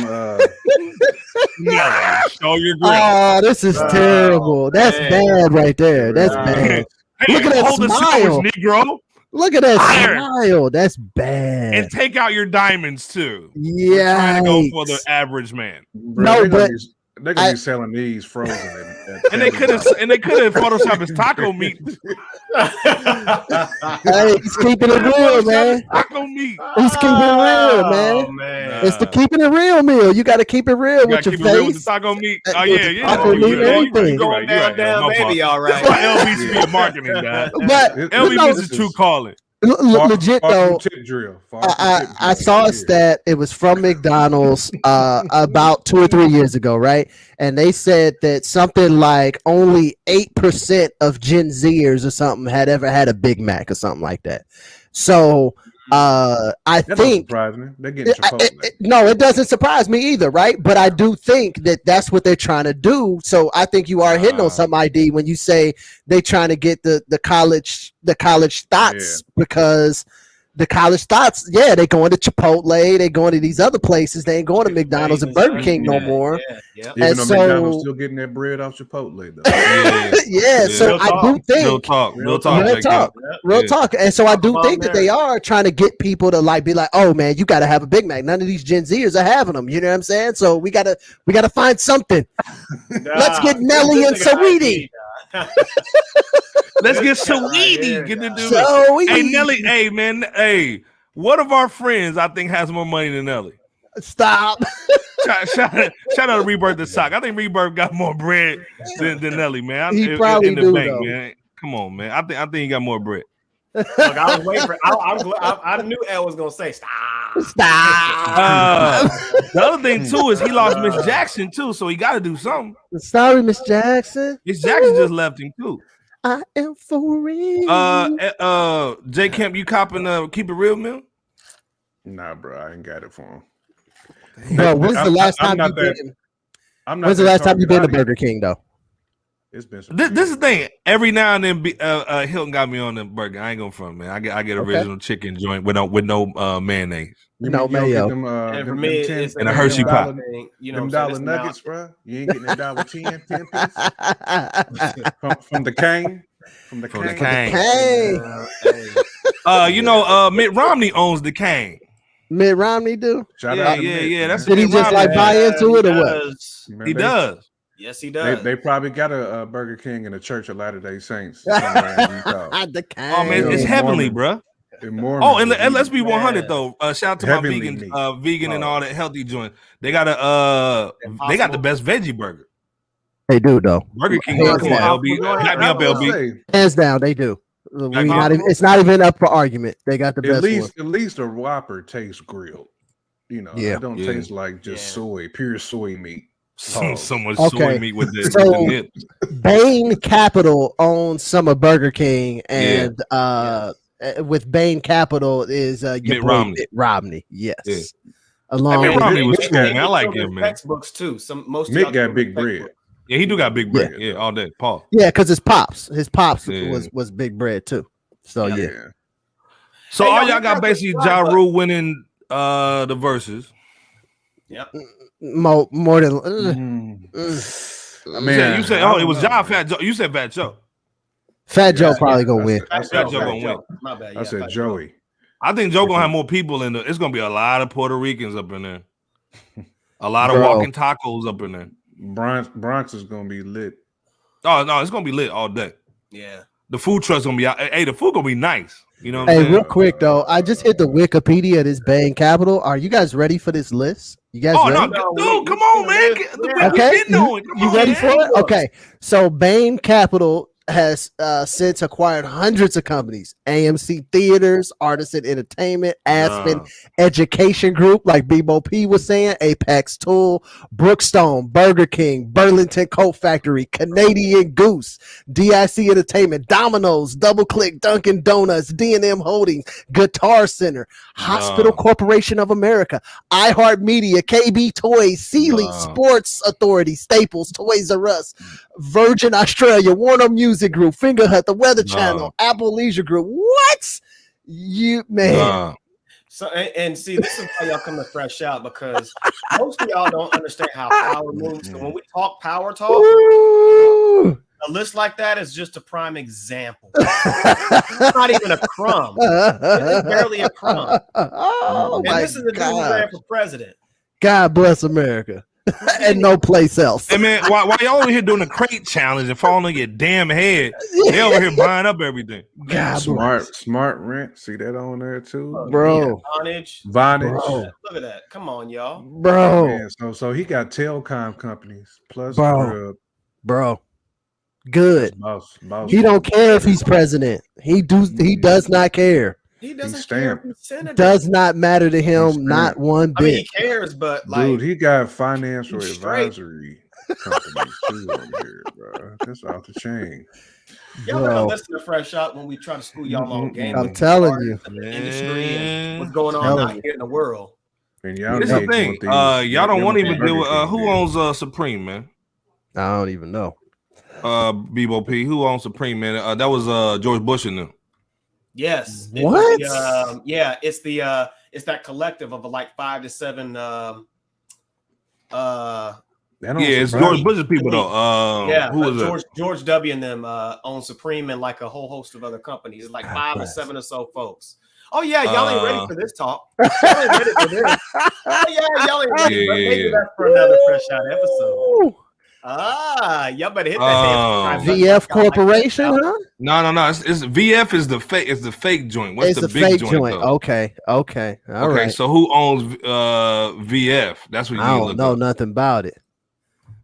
Show your grill. Oh, this is terrible. That's bad right there. That's bad. Hey, look at that smile, Negro. Look at that smile. That's bad. And take out your diamonds too. Yeah. Trying to go for the average man. No, but they're gonna be selling these frozen. And they could have photoshopped his taco meat. Hey, he's keeping it real, man. Taco meat. He's keeping it real, man. It's the keeping it real meal. You got to keep it real with your face. With the taco meat. Oh yeah. Taco meat and everything. Going down, baby. All right. That's why LB should be a marketing guy. But LB is true calling. Legit though, I saw a stat. It was from McDonald's about 2 or 3 years ago, right? And they said that something like only 8% of Gen Zers or something had ever had a Big Mac or something like that. So I think they're getting Chipotle. No, it doesn't surprise me either, right? But I do think that that's what they're trying to do. So I think you are hitting on some ID when you say they trying to get the college thoughts, because the college thoughts, they going to Chipotle, they going to these other places, they ain't going to McDonald's and Burger King no more. Even though McDonald's still getting that bread off Chipotle though. So I do think real talk. And so I do think that they are trying to get people to be like, oh man, you got to have a Big Mac. None of these Gen Zers are having them. You know what I'm saying? So we gotta find something. Let's get Nelly and Saweetie. Let's get Saweetie. Hey Nelly, hey, one of our friends I think has more money than Nelly. Stop. Shout out to Rebirth the Sock. I think Rebirth got more bread than Nelly, man. He probably in the do, bank, though. man. Come on, man. I think he got more bread. Look, I was waiting for. I knew Ed was gonna say stop. The other thing too is he lost Miss Jackson too, so he got to do something. Sorry, Miss Jackson. Miss Jackson just left him too. I am for real. J Camp, you copping Keep It Real meal? Nah, bro, I ain't got it for him. Bro, when's the last time you been? When's the last time you been to Burger King though? It's been this is the thing. Every now and then, Hilton got me on the burger. I ain't gonna front, man. I get original chicken joint with no mayonnaise, no mayo. And for me, it's and a Hershey pie. Them dollar nuggets, bro. You ain't getting a $1.10 10 piece from the cane. From the cane. Mitt Romney owns the cane. Mitt Romney do? Shout out to Mitt. That's did he just buy into it or what? He does. Yes, he does. They probably got a Burger King in the Church of Latter-day Saints. The cane. Oh man, it's heavenly, bro. And let's be 100 though. Shout out to heavenly my vegan and all that healthy joint. They got the best veggie burger. They do though. Burger King. LB. Back me up, LB. Hands down, they do. It's not even up for argument. They got the best one. At least a Whopper tastes grilled. It don't taste like just pure soy meat. So much soy meat with the nip. Bain Capital owns some of Burger King, and with Bain Capital is Mitt Romney. Yes. Yeah. Mitt Romney was cool, man. I like him, man. Textbooks too. Mitt got big bread. Yeah, he do got big bread. Yeah, all day. Paul. Yeah, because his pops was big bread too. So yeah. So all y'all got basically Ja Rule winning the Verzuz. Yep. More than you said it was Ja Fat Joe. You said Fat Joe. Fat Joe probably gonna win. Fat Joe gonna win. My bad. I said Joey. I think Joe gonna have more people in there. It's gonna be a lot of Puerto Ricans up in there. A lot of walking tacos up in there. Bronx is gonna be lit. Oh no, it's gonna be lit all day. Yeah. The food truck's gonna be out. Hey, the food gonna be nice. You know what I'm saying? Real quick though, I just hit the Wikipedia of this Bain Capital. Are you guys ready for this list? You guys ready? No, dude, come on, man. Okay, you ready for it? Okay, so Bain Capital has since acquired hundreds of companies: AMC Theaters, Artisan Entertainment, Aspen Education Group, like Bebo P was saying, Apex Tool, Brookstone, Burger King, Burlington Coat Factory, Canadian Goose, DIC Entertainment, Domino's, Double Click, Dunkin' Donuts, D&M Holdings, Guitar Center, Hospital Corporation of America, iHeartMedia, KB Toys, Sealy, Sports Authority, Staples, Toys R Us, Virgin Australia, Warner Music Group, Fingerhut, The Weather Channel, Apple Leisure Group. What? You man. So and see, this is how y'all come to Fresh Out, because most of y'all don't understand how power moves. So when we talk power talk, a list like that is just a prime example. It's not even a crumb. It's barely a crumb. Oh, and this is the dude who ran for president. God bless America. And no place else. Hey man, while y'all over here doing the crate challenge and falling on your damn head, they over here buying up everything. God, smart rent. See that on there too, bro. Vonage. Bro. Look at that. Come on, y'all, bro. Man, so he got telecom companies plus bro. Good. Boss, he don't care if he's president. He does not care. He doesn't care if he's senator. Does not matter to him, not one bit. I mean, he cares, but like, dude, he got financial advisory companies too on here, bro. That's off the chain. Y'all gotta listen to Fresh Out when we try to school y'all on game. I'm telling you, the industry and what's going on out here in the world. And y'all, here's the thing. Y'all don't want to even deal with who owns Supreme, man. I don't even know. Bebo P, who owns Supreme, man? That was George Bush and them. Yes. What? It's it's that collective of like 5 to 7 it's George Bush's people though. Who was George W and them own Supreme and like a whole host of other companies. It's like 5 to 7 or so folks. Oh yeah, y'all ain't ready for this talk. Y'all ain't ready for this. Oh yeah, y'all ain't ready. But maybe that's for another Fresh Out episode. Y'all better hit that VF Corporation, huh? No. It's VF is the fake. It's the fake joint. What's the big joint? Okay. All right. So who owns VF? That's what you I don't know nothing about it.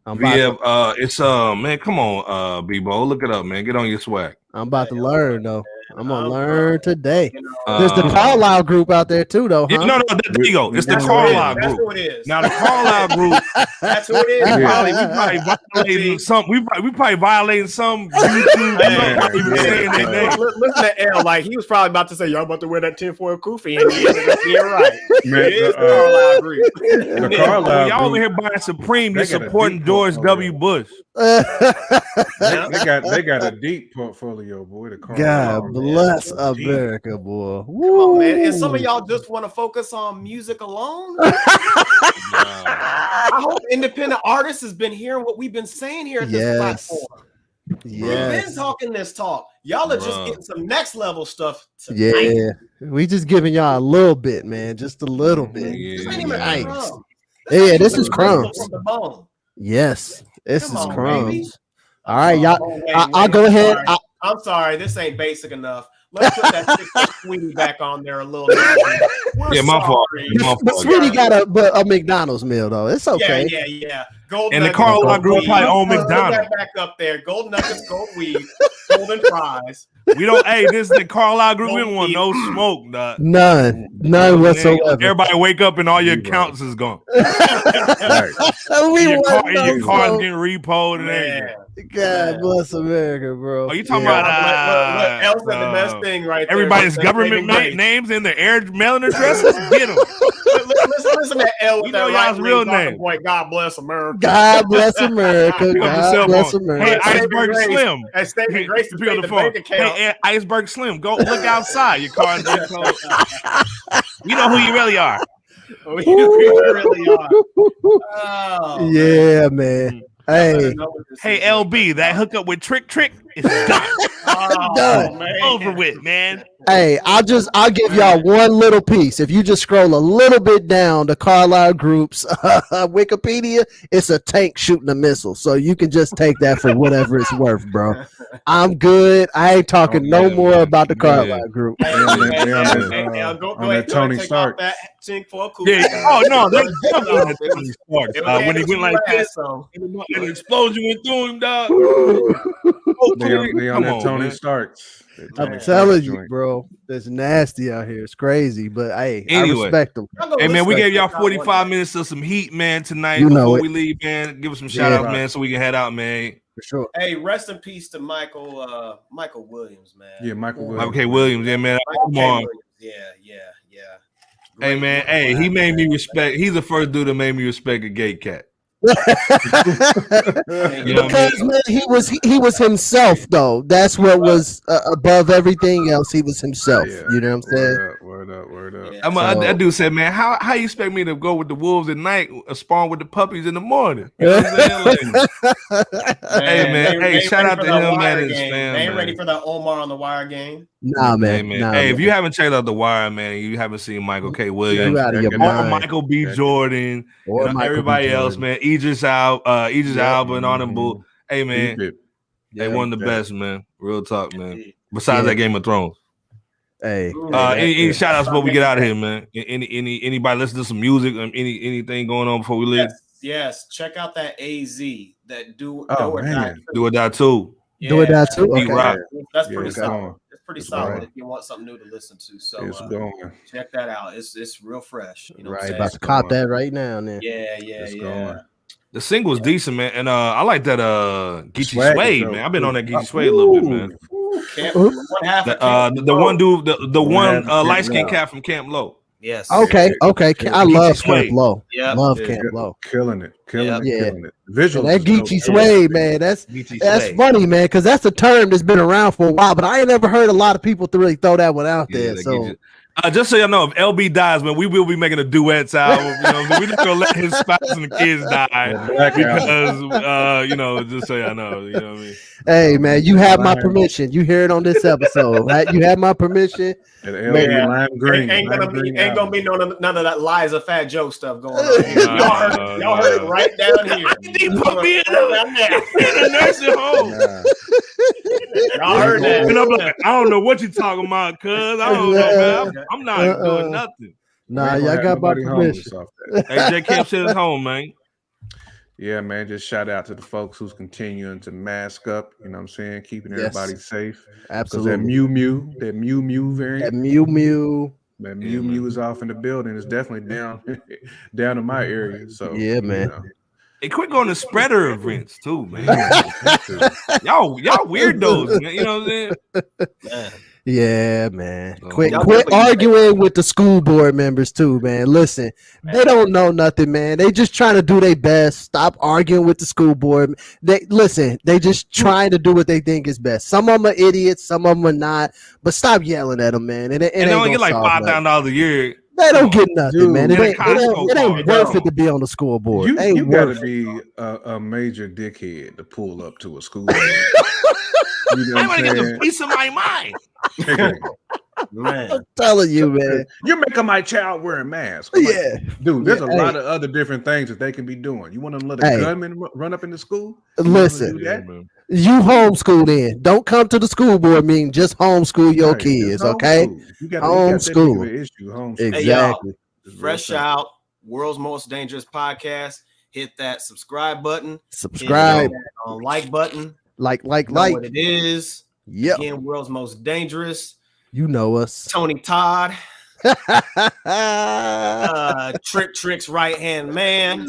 VF. It's man. Come on, Bebo. Look it up, man. Get on your swag. I'm about to learn though. I'm gonna learn today. There's the Carlisle group out there too, though. Huh? No, there you go. It's the Carlisle group. That's who it is. Now the Carlisle group. That's who it is. We probably violating some. We probably violating some. YouTube. Listen to L. Like he was probably about to say, "Y'all about to wear that tinfoil kufi," and he ended up being right. Man, it is the Carlisle group. The Carlisle y'all over here buying Supreme. You're supporting George W. Bush. They got a deep portfolio, boy. The God bless America, boy. Come on, man. And some of y'all just want to focus on music alone. I hope independent artists has been hearing what we've been saying here at this platform. We've been talking this talk. Y'all are just getting some next level stuff tonight. Yeah, we just giving y'all a little bit, man. Just a little bit. This is crumbs. Yes, this is crumbs. Baby. All right, y'all. I'll go ahead. I'm sorry, this ain't basic enough. Let's put that Saweetie back on there a little bit. My fault. But Saweetie got a McDonald's meal though. It's okay. Yeah. Gold and the Carlisle group probably own McDonald's. Back up there. Gold nuggets, gold weed, golden fries. We don't. Hey, this is the Carlisle group. We don't want no smoke. None whatsoever. Everybody wake up and all your accounts is gone. Your car's getting repoed and everything. God bless America, bro. Oh, you talking about else the best thing right there? Everybody's government names and their air mailing addresses. Get them. Listen to L with that y'all's real name. Boy, God bless America. God bless America. God bless America. Hey, Iceberg Slim. Hey, Stephen Grace to pay the bank account. Hey, Iceberg Slim, go look outside. Your car's getting closed. You know who you really are. Oh, yeah, man. Hey, LB, that hookup with Trick is done. Done. Man. Over with, man. Hey, I'll give y'all one little piece. If you just scroll a little bit down the Carlisle Group's Wikipedia, it's a tank shooting a missile. So you can just take that for whatever it's worth, bro. I'm good. I ain't talking no more about the Carlisle Group. Go ahead, Tony Stark. Yeah. Oh no, that's Tony Stark. When he went like this, an explosion went through him, dog. They on that Tony Starks. I'm telling you, bro, it's nasty out here. It's crazy, but hey, anyway, I respect them. Hey man, we gave y'all 45 minutes of some heat, man, tonight. Before we leave, man, give us some shout outs, man, so we can head out, man. For sure. Hey, rest in peace to Michael Williams, man. Yeah, Michael Williams. Michael K. Williams, yeah, man. Come on. Yeah. Great, hey man, hey, he made me respect. He's the first dude that made me respect a gay cat. Because man, he was himself though. That's what was above everything else. He was himself. Yeah. You know what I'm saying? Word up. Yeah. That dude said, man, how you expect me to go with the wolves at night, spawn with the puppies in the morning? You know what I'm saying? Hey, shout out to him, man. His fam, they ain't ready for the Omar on the Wire game. Nah, man. Hey, if you haven't checked out the Wire, man, and you haven't seen Michael K. Williams, or Michael B. Jordan, or everybody else, man. Idris Alba and all them bull. Hey man, they one of the best, man. Real talk, man. Besides that Game of Thrones. Hey, any shout outs before we get out of here, man? Anybody listen to some music? Anything going on before we leave? Yes. Check out that AZ that do or die too. Do it die too. Okay. That's pretty solid. It's pretty solid if you want something new to listen to. So check that out. It's real fresh. You know, right? About to cop that right now, man. Yeah. The single was decent, man, and I like that Geechee Suede, man. I've been on that Geechee Suede a little bit, man. The one dude, the one light skinned cat from Camp Low. Yes. Okay. I love Camp Low. Yeah. Love Camp Low. Killing it. Visual. That Geechee Suede, man. That's funny, man, because that's a term that's been around for a while, but I ain't never heard a lot of people to really throw that one out there. So. Just so you know, if LB dies, man, we will be making a duets album. You know, we're not gonna let his spouse and the kids die because just so y'all know, you know what I mean. Hey, man, you have my permission. You hear it on this episode, right? You have my permission. Ain't gonna be none of that Liza Fat Joe stuff going on. Y'all heard it right down here. He put me in the nursing home. Y'all heard that. And I'm like, I don't know what you're talking about, cuz. I don't know, man. I'm not doing nothing. Nah, y'all got my permission. Hey, J. Camp said it's home, man. Yeah, man. Just shout out to the folks who's continuing to mask up. You know what I'm saying? Keeping everybody safe. Absolutely. That Mew Mew variant. That Mew Mew is off in the building. It's definitely down in my area. So yeah, man. Hey, quit going to spreader events too, man. y'all weirdos, man. You know what I'm saying? Yeah, man. Quit arguing with the school board members too, man. Listen, they don't know nothing, man. They just trying to do their best. Stop arguing with the school board. They just trying to do what they think is best. Some of them are idiots, some of them are not. But stop yelling at them, man. And they only get like $5,000 a year. They don't get nothing, dude, man. It ain't worth it to be on the school board. You got to be a major dickhead to pull up to a school board. I want to get a piece of my mind. Man, I'm telling you, man. You're making my child wear a mask. Dude, there's a lot of other different things that they can be doing. You want them to let a gunman run up in the school? Listen, you homeschool then. Don't come to the school board meeting. Just homeschool your kids, okay? Homeschool. Exactly. Hey, Fresh Out, World's Most Dangerous Podcast. Hit that subscribe button. Subscribe. Hit that like button. Like. What it is. Yep. Again, World's Most Dangerous. You know us. Tony Todd. Trick's right hand man.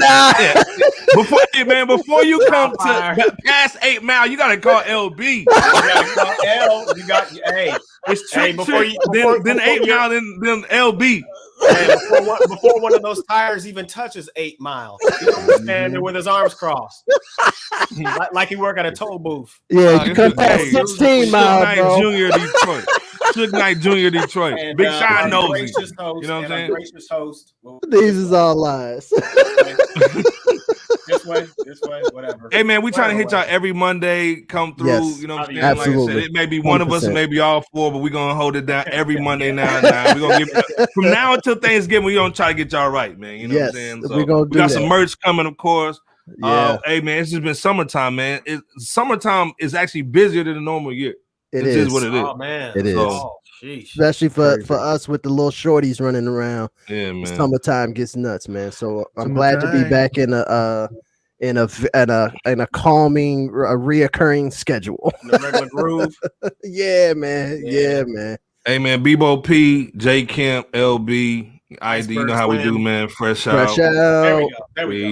Before you come to past 8 Mile, you gotta call LB. You gotta call L. It's Trick. Then 8 Mile, then LB. Hey, before one of those tires even touches 8 Mile, he's standing there with his arms crossed, like he work at a toll booth. Yeah, you come past 16 Mile, bro. Junior Detroit. Suge Knight Jr. Detroit. And, Big Sean knows it. You know what I'm saying? Gracious host. These is all lies. This way, whatever. Hey man, we trying to hit y'all every Monday. Come through. Yes, you know what I'm saying? absolutely. Like I said, it may be one 100%. Of us, maybe all 4, but we're gonna hold it down every Monday now. We're gonna give from now until Thanksgiving. We're gonna try to get y'all right, man. You know what I'm saying? So we got some merch coming, of course. Yeah. Hey man, it's just been summertime, man. Summertime is actually busier than a normal year. It is what it is. Oh man, it is. So, especially for us with the little shorties running around. Yeah, man. Summertime gets nuts, man. So I'm glad to be back in in a calming, reoccurring schedule. The regular groove. Yeah, man. Yeah, man. Hey, man, Bebo P, J Kemp, LB, ID, you know how we do, man. Fresh out. There we go.